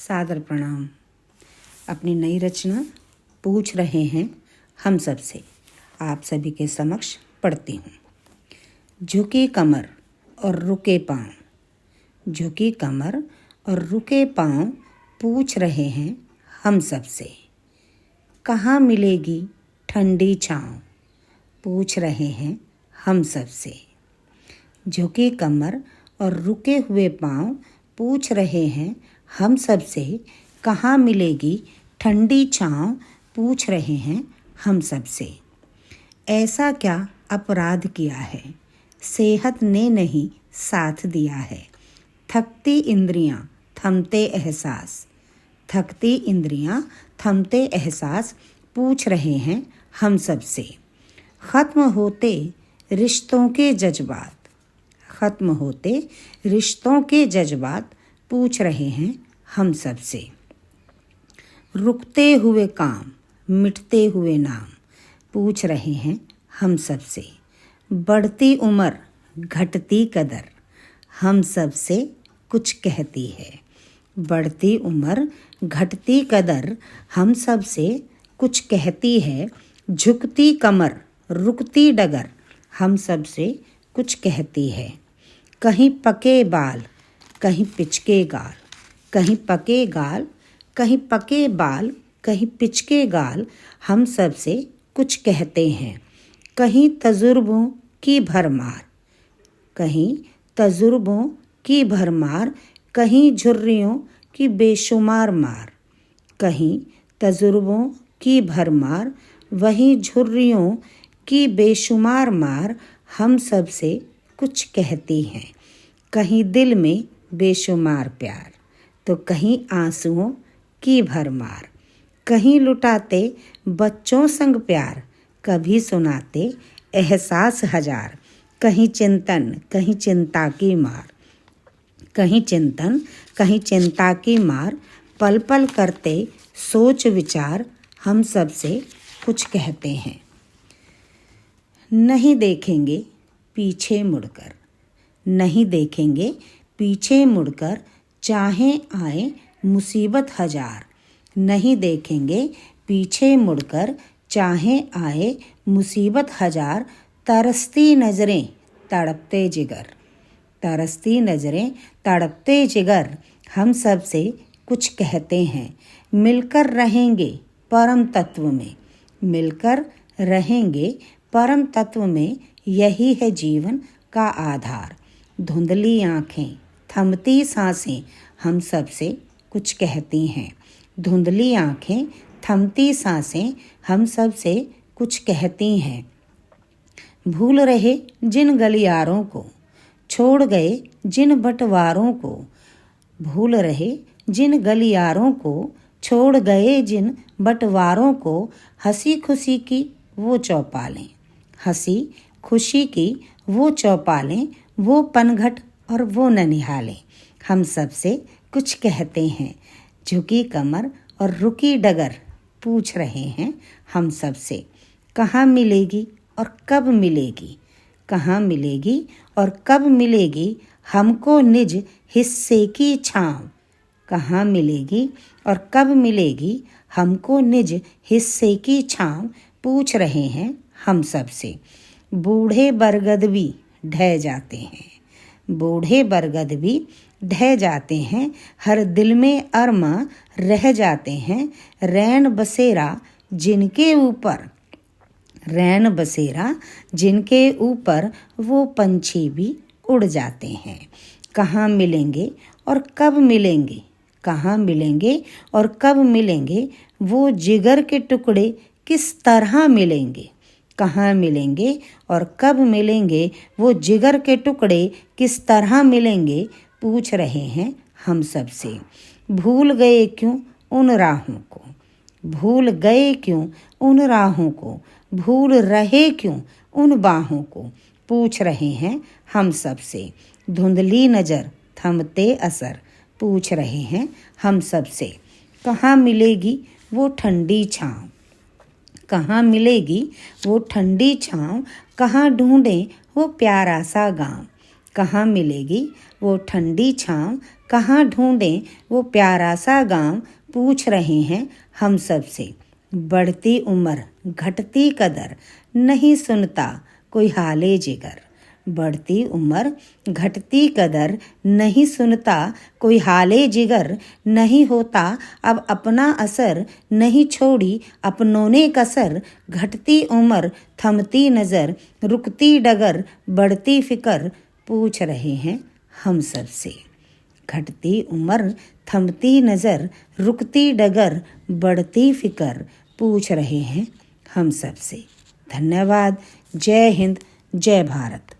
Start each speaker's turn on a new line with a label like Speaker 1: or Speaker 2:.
Speaker 1: सादर प्रणाम। अपनी नई रचना पूछ रहे हैं हम सब से आप सभी के समक्ष पढ़ती हूँ। झुकी कमर और रुके पाँव, झुकी कमर और रुके पाँव पूछ रहे हैं हम सब से, कहाँ मिलेगी ठंडी छाँव, पूछ रहे हैं हम सब से। झुकी कमर और रुके हुए पाँव पूछ रहे हैं हम सब से, कहाँ मिलेगी ठंडी छाँव, पूछ रहे हैं हम सब से। ऐसा क्या अपराध किया है, सेहत ने नहीं साथ दिया है, थकती इंद्रियां थमते एहसास, थकती इंद्रियां थमते एहसास, पूछ रहे हैं हम सब से। ख़त्म होते रिश्तों के जज्बात, ख़त्म होते रिश्तों के जज्बात, पूछ रहे हैं हम सब से। रुकते हुए काम मिटते हुए नाम, पूछ रहे हैं हम सब से। बढ़ती उम्र घटती कदर, हम सब से कुछ कहती है। बढ़ती उम्र घटती कदर, हम सब से कुछ कहती है। झुकती कमर रुकती डगर, हम सब से कुछ कहती है। कहीं पके बाल कहीं पिचके गाल, कहीं पके गाल कहीं पके बाल, कहीं पिचके गाल, हम सब से कुछ कहते हैं। कहीं तजुर्बों की भरमार, कहीं तजुर्बों की भरमार, कहीं झुर्रियों की बेशुमार मार, कहीं तजुर्बों की भरमार, वहीं झुर्रियों की बेशुमार मार, हम सब से कुछ कहती हैं। कहीं दिल में बेशुमार प्यार तो कहीं आंसुओं की भरमार, कहीं लुटाते बच्चों संग प्यार, कभी सुनाते एहसास हजार। कहीं चिंतन कहीं चिंता की मार, कहीं चिंतन कहीं चिंता की मार, पल पल करते सोच विचार, हम सब से कुछ कहते हैं। नहीं देखेंगे पीछे मुड़कर, नहीं देखेंगे पीछे मुड़कर, चाहे आए मुसीबत हजार। नहीं देखेंगे पीछे मुड़कर, चाहे आए मुसीबत हजार। तरसती नज़रें तड़पते जिगर, तरसती नज़रें तड़पते जिगर, हम सब से कुछ कहते हैं। मिलकर रहेंगे परम तत्व में, मिलकर रहेंगे परम तत्व में, यही है जीवन का आधार। धुंधली आँखें थमती सांसें, हम सब से कुछ कहती हैं। धुंधली आँखें थमती सांसें, हम सब से कुछ कहती हैं। भूल रहे जिन गलियारों को, छोड़ गए जिन बंटवारों को, भूल रहे जिन गलियारों को, छोड़ गए जिन बंटवारों को। हंसी खुशी की वो चौपालें, हंसी खुशी की वो चौपालें, वो पनघट और वो ननिहालें, हम सब से कुछ कहते हैं। झुकी कमर और रुकी डगर, पूछ रहे हैं हम सब से, कहाँ मिलेगी और कब मिलेगी, कहाँ मिलेगी और कब मिलेगी हमको निज हिस्से की छाँव। कहाँ मिलेगी और कब मिलेगी हमको निज हिस्से की छाँव, पूछ रहे हैं हम सब से। बूढ़े बरगद भी ढह जाते हैं, बूढ़े बरगद भी ढह जाते हैं, हर दिल में अरमा रह जाते हैं। रैन बसेरा जिनके ऊपर, रैन बसेरा जिनके ऊपर, वो पंछी भी उड़ जाते हैं। कहाँ मिलेंगे और कब मिलेंगे, कहाँ मिलेंगे और कब मिलेंगे, वो जिगर के टुकड़े किस तरह मिलेंगे। कहाँ मिलेंगे और कब मिलेंगे, वो जिगर के टुकड़े किस तरह मिलेंगे, पूछ रहे हैं हम सब से। भूल गए क्यों उन राहों को, भूल गए क्यों उन राहों को, भूल रहे क्यों उन बाहों को, पूछ रहे हैं हम सब से। धुंधली नज़र थमते असर, पूछ रहे हैं हम सब से। कहाँ मिलेगी वो ठंडी छाँव, कहाँ मिलेगी वो ठंडी छाँव, कहाँ ढूंढें वो प्यारा सा गाँव। कहाँ मिलेगी वो ठंडी छाँव, कहाँ ढूंढें वो प्यारा सा गाँव, पूछ रहे हैं हम सबसे। बढ़ती उम्र घटती कदर, नहीं सुनता कोई हाले जिगर। बढ़ती उम्र घटती कदर, नहीं सुनता कोई हाले जिगर। नहीं होता अब अपना असर, नहीं छोड़ी अपनों ने कसर। घटती उम्र थमती नज़र, रुकती डगर, बढ़ती फिक्र, पूछ रहे हैं हम सबसे। घटती उम्र थमती नज़र, रुकती डगर, बढ़ती फिक्र, पूछ रहे हैं हम सबसे। धन्यवाद। जय हिंद, जय भारत।